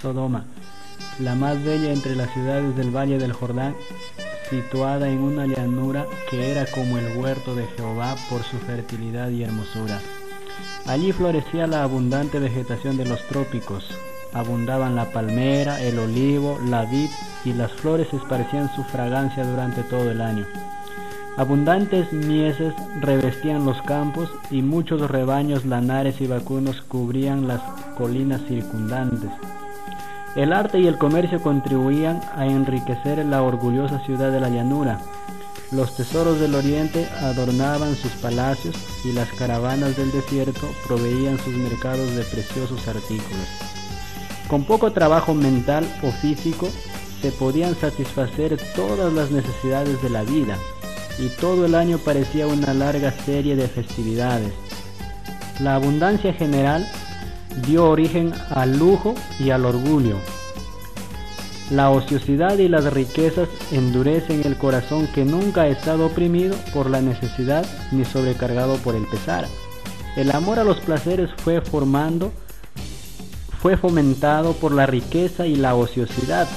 Sodoma, la más bella entre las ciudades del valle del Jordán, situada en una llanura que era como el huerto de Jehová por su fertilidad y hermosura. Allí florecía la abundante vegetación de los trópicos. Abundaban la palmera, el olivo, la vid, y las flores esparcían su fragancia durante todo el año. Abundantes mieses revestían los campos, y muchos rebaños lanares y vacunos cubrían las colinas circundantes. El arte y el comercio contribuían a enriquecer la orgullosa ciudad de la llanura. Los tesoros del oriente adornaban sus palacios, y las caravanas del desierto proveían sus mercados de preciosos artículos. Con poco trabajo mental o físico se podían satisfacer todas las necesidades de la vida, y todo el año parecía una larga serie de festividades. La abundancia general dio origen al lujo y al orgullo. La ociosidad y las riquezas endurecen el corazón que nunca ha estado oprimido por la necesidad ni sobrecargado por el pesar. El amor a los placeres fue fomentado por la riqueza y la ociosidad,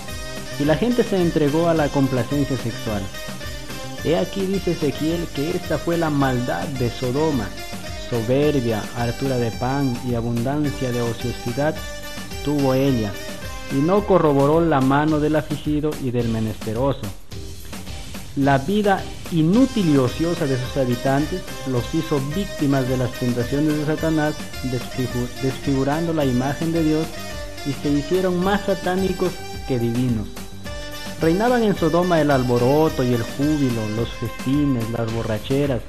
y la gente se entregó a la complacencia sexual. He aquí, dice Ezequiel, que esta fue la maldad de Sodoma: soberbia, hartura de pan y abundancia de ociosidad tuvo ella, y no corroboró la mano del afligido y del menesteroso. La vida inútil y ociosa de sus habitantes los hizo víctimas de las tentaciones de Satanás, desfigurando la imagen de Dios, y se hicieron más satánicos que divinos. Reinaban en Sodoma el alboroto y el júbilo, los festines, las borracheras.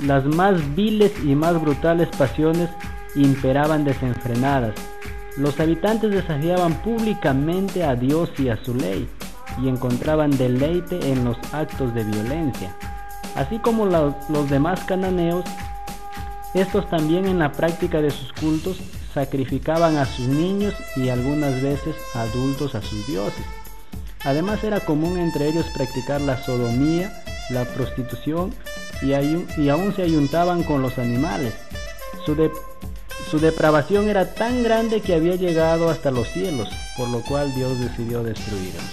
Las más viles y más brutales pasiones imperaban desenfrenadas. Los habitantes desafiaban públicamente a Dios y a su ley, y encontraban deleite en los actos de violencia. Así como los demás cananeos, estos también en la práctica de sus cultos sacrificaban a sus niños y algunas veces adultos a sus dioses. Además, era común entre ellos practicar la sodomía, la prostitución, y aún se ayuntaban con los animales. Su depravación era tan grande que había llegado hasta los cielos, por lo cual Dios decidió destruirlos.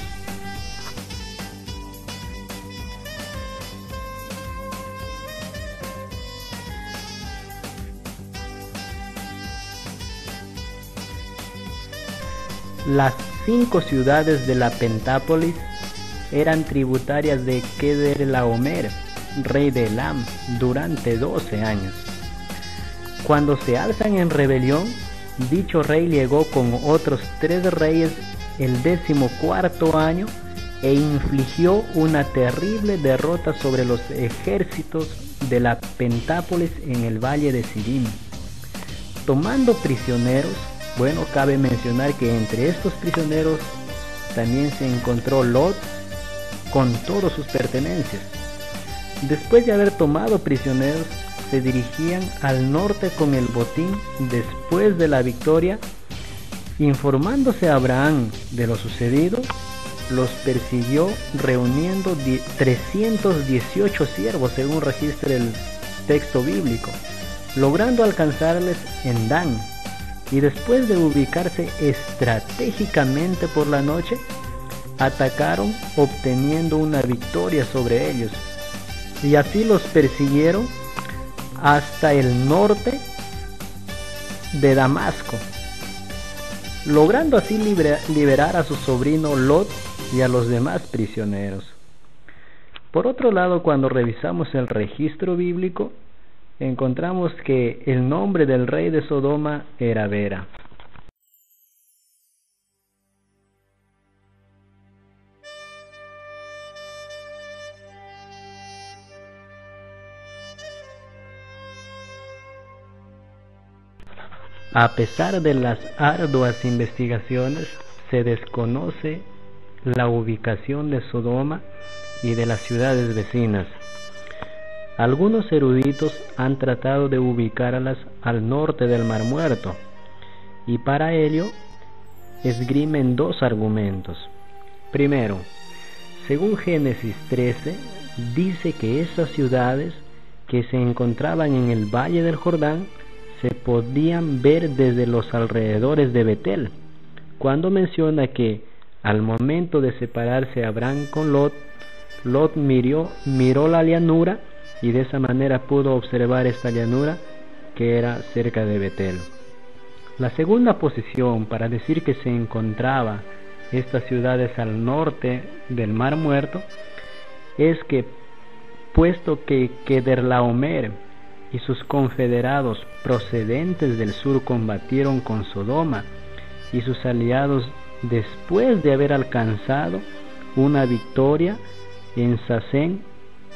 Las 5 ciudades de la Pentápolis eran tributarias de Kedorlaomer, rey de Elam, durante 12 años. Cuando se alzan en rebelión, dicho rey llegó con otros 3 reyes el 14º año e infligió una terrible derrota sobre los ejércitos de la Pentápolis en el valle de Sidim. Tomando prisioneros, cabe mencionar que entre estos prisioneros también se encontró Lot con todas sus pertenencias. Después de haber tomado prisioneros, se dirigían al norte con el botín. Después de la victoria, informándose a Abraham de lo sucedido, los persiguió reuniendo 318 siervos, según registra el texto bíblico, logrando alcanzarles en Dan. Y después de ubicarse estratégicamente por la noche, atacaron, obteniendo una victoria sobre ellos. Y así los persiguieron hasta el norte de Damasco, logrando así liberar a su sobrino Lot y a los demás prisioneros. Por otro lado, cuando revisamos el registro bíblico, encontramos que el nombre del rey de Sodoma era Bera. A pesar de las arduas investigaciones, se desconoce la ubicación de Sodoma y de las ciudades vecinas. Algunos eruditos han tratado de ubicarlas al norte del Mar Muerto, y para ello esgrimen 2 argumentos. Primero, según Génesis 13, dice que esas ciudades que se encontraban en el valle del Jordán se podían ver desde los alrededores de Betel, cuando menciona que al momento de separarse Abraham con Lot, Lot miró la llanura y de esa manera pudo observar esta llanura que era cerca de Betel. La segunda posición para decir que se encontraba estas ciudades al norte del Mar Muerto es que, puesto que Kedorlaomer y sus confederados procedentes del sur combatieron con Sodoma y sus aliados después de haber alcanzado una victoria en Sacén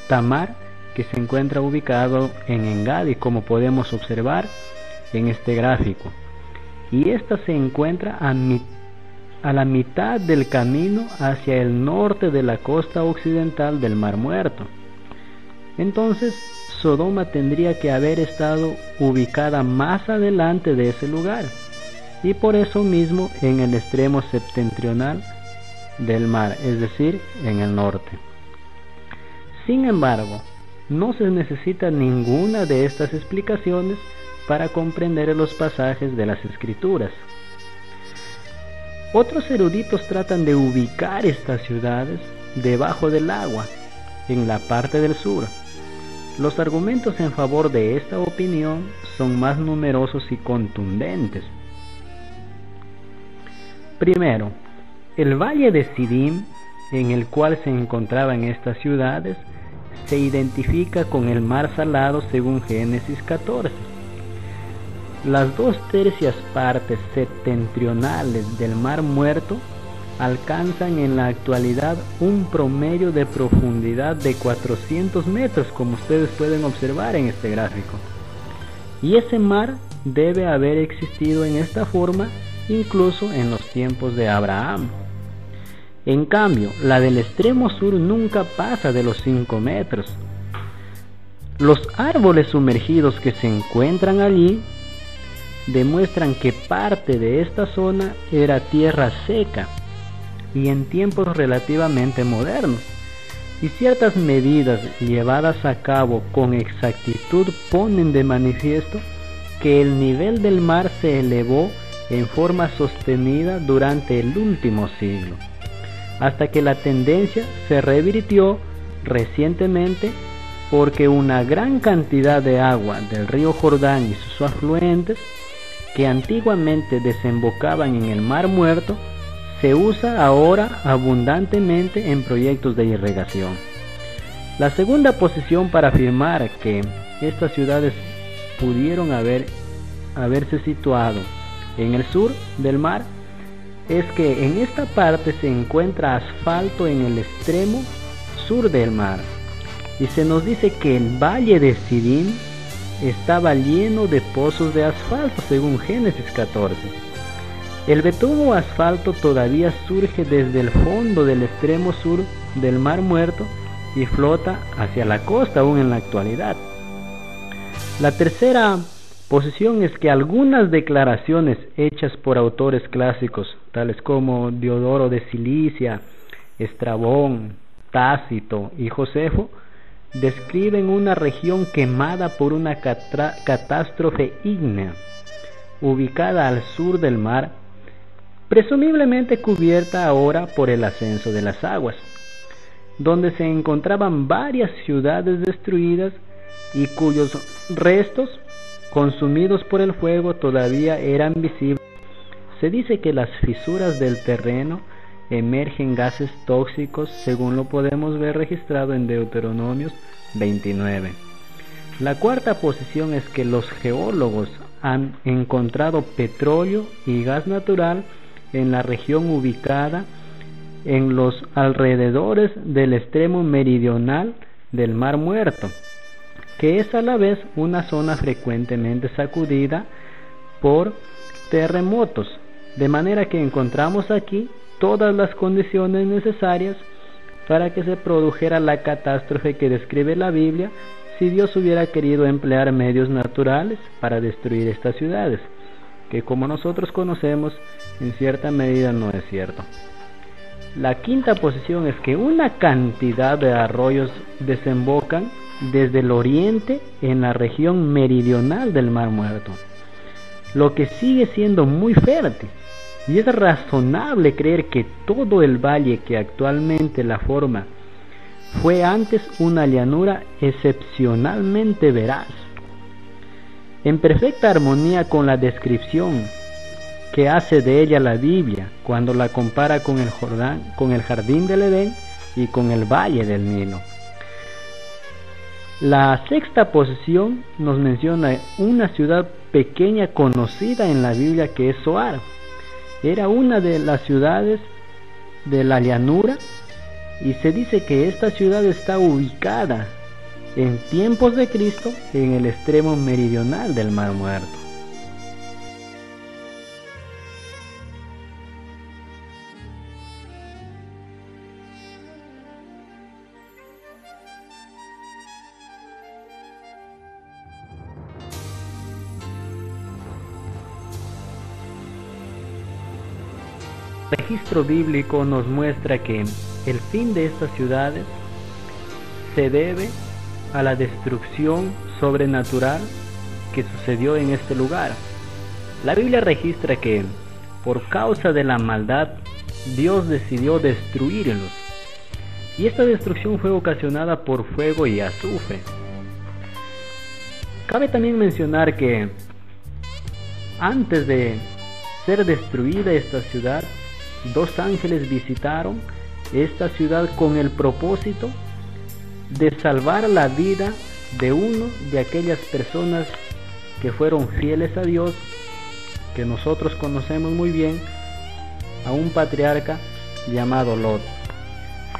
Tamar, que se encuentra ubicado en Engadi, como podemos observar en este gráfico, y esta se encuentra a la mitad del camino hacia el norte de la costa occidental del Mar Muerto. Entonces Sodoma tendría que haber estado ubicada más adelante de ese lugar, y por eso mismo en el extremo septentrional del mar, es decir, en el norte. Sin embargo, no se necesita ninguna de estas explicaciones para comprender los pasajes de las Escrituras. Otros eruditos tratan de ubicar estas ciudades debajo del agua, en la parte del sur. Los argumentos en favor de esta opinión son más numerosos y contundentes. Primero, el valle de Sidim, en el cual se encontraban estas ciudades, se identifica con el mar Salado según Génesis 14. Las 2/3 partes septentrionales del Mar Muerto alcanzan en la actualidad un promedio de profundidad de 400 metros, como ustedes pueden observar en este gráfico. Y ese mar debe haber existido en esta forma incluso en los tiempos de Abraham. En cambio, la del extremo sur nunca pasa de los 5 metros. Los árboles sumergidos que se encuentran allí demuestran que parte de esta zona era tierra seca y en tiempos relativamente modernos, y ciertas medidas llevadas a cabo con exactitud ponen de manifiesto que el nivel del mar se elevó en forma sostenida durante el último siglo, hasta que la tendencia se revirtió recientemente porque una gran cantidad de agua del río Jordán y sus afluentes, que antiguamente desembocaban en el Mar Muerto, se usa ahora abundantemente en proyectos de irrigación. La segunda posición para afirmar que estas ciudades pudieron haberse situado en el sur del mar es que en esta parte se encuentra asfalto en el extremo sur del mar, y se nos dice que el valle de Sidim estaba lleno de pozos de asfalto según Génesis 14. El vetudo asfalto todavía surge desde el fondo del extremo sur del Mar Muerto y flota hacia la costa aún en la actualidad. La tercera posición es que algunas declaraciones hechas por autores clásicos, tales como Diodoro de Cilicia, Estrabón, Tácito y Josefo, describen una región quemada por una catástrofe ígnea, ubicada al sur del mar, presumiblemente cubierta ahora por el ascenso de las aguas, donde se encontraban varias ciudades destruidas y cuyos restos, consumidos por el fuego, todavía eran visibles. Se dice que las fisuras del terreno emergen gases tóxicos, según lo podemos ver registrado en Deuteronomios 29. La cuarta posición es que los geólogos han encontrado petróleo y gas natural en la región ubicada en los alrededores del extremo meridional del Mar Muerto, que es a la vez una zona frecuentemente sacudida por terremotos, de manera que encontramos aquí todas las condiciones necesarias para que se produjera la catástrofe que describe la Biblia, si Dios hubiera querido emplear medios naturales para destruir estas ciudades, que como nosotros conocemos, en cierta medida no es cierto. La quinta posición es que una cantidad de arroyos desembocan desde el oriente en la región meridional del Mar Muerto, lo que sigue siendo muy fértil, Y es razonable creer que todo el valle que actualmente la forma fue antes una llanura excepcionalmente veraz, en perfecta armonía con la descripción que hace de ella la Biblia cuando la compara con el Jordán, con el jardín del Edén y con el valle del Nilo. La sexta posición nos menciona una ciudad pequeña conocida en la Biblia, que es Zoar. Era una de las ciudades de la llanura, y se dice que esta ciudad está ubicada en tiempos de Cristo en el extremo meridional del Mar Muerto. El registro bíblico nos muestra que el fin de estas ciudades se debe a la destrucción sobrenatural que sucedió en este lugar. La Biblia registra que por causa de la maldad Dios decidió destruirlos, y esta destrucción fue ocasionada por fuego y azufre. Cabe también mencionar que antes de ser destruida esta ciudad, 2 ángeles visitaron esta ciudad con el propósito de salvar la vida de uno de aquellas personas que fueron fieles a Dios, que nosotros conocemos muy bien, a un patriarca llamado Lot.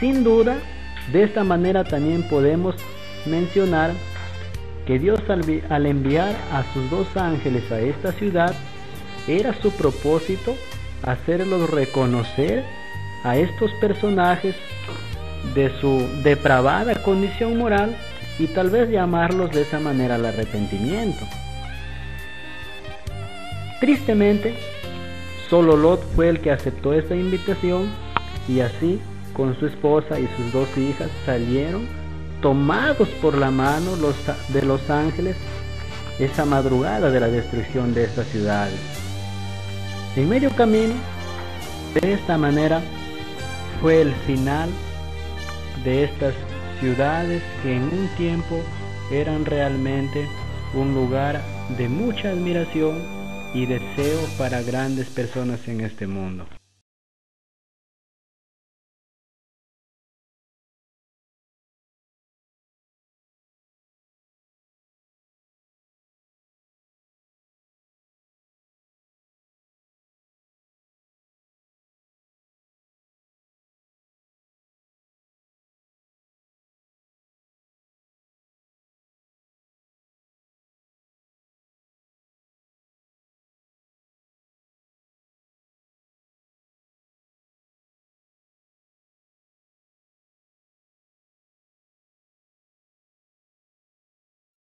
Sin duda, de esta manera también podemos mencionar que Dios, al enviar a sus 2 ángeles a esta ciudad, era su propósito hacerlos reconocer a estos personajes de su depravada condición moral y tal vez llamarlos de esa manera al arrepentimiento. Tristemente, solo Lot fue el que aceptó esta invitación, y así, con su esposa y sus 2 hijas, salieron tomados por la mano de los ángeles esa madrugada de la destrucción de estas ciudades. En medio camino, de esta manera, fue el final de estas ciudades que en un tiempo eran realmente un lugar de mucha admiración y deseo para grandes personas en este mundo.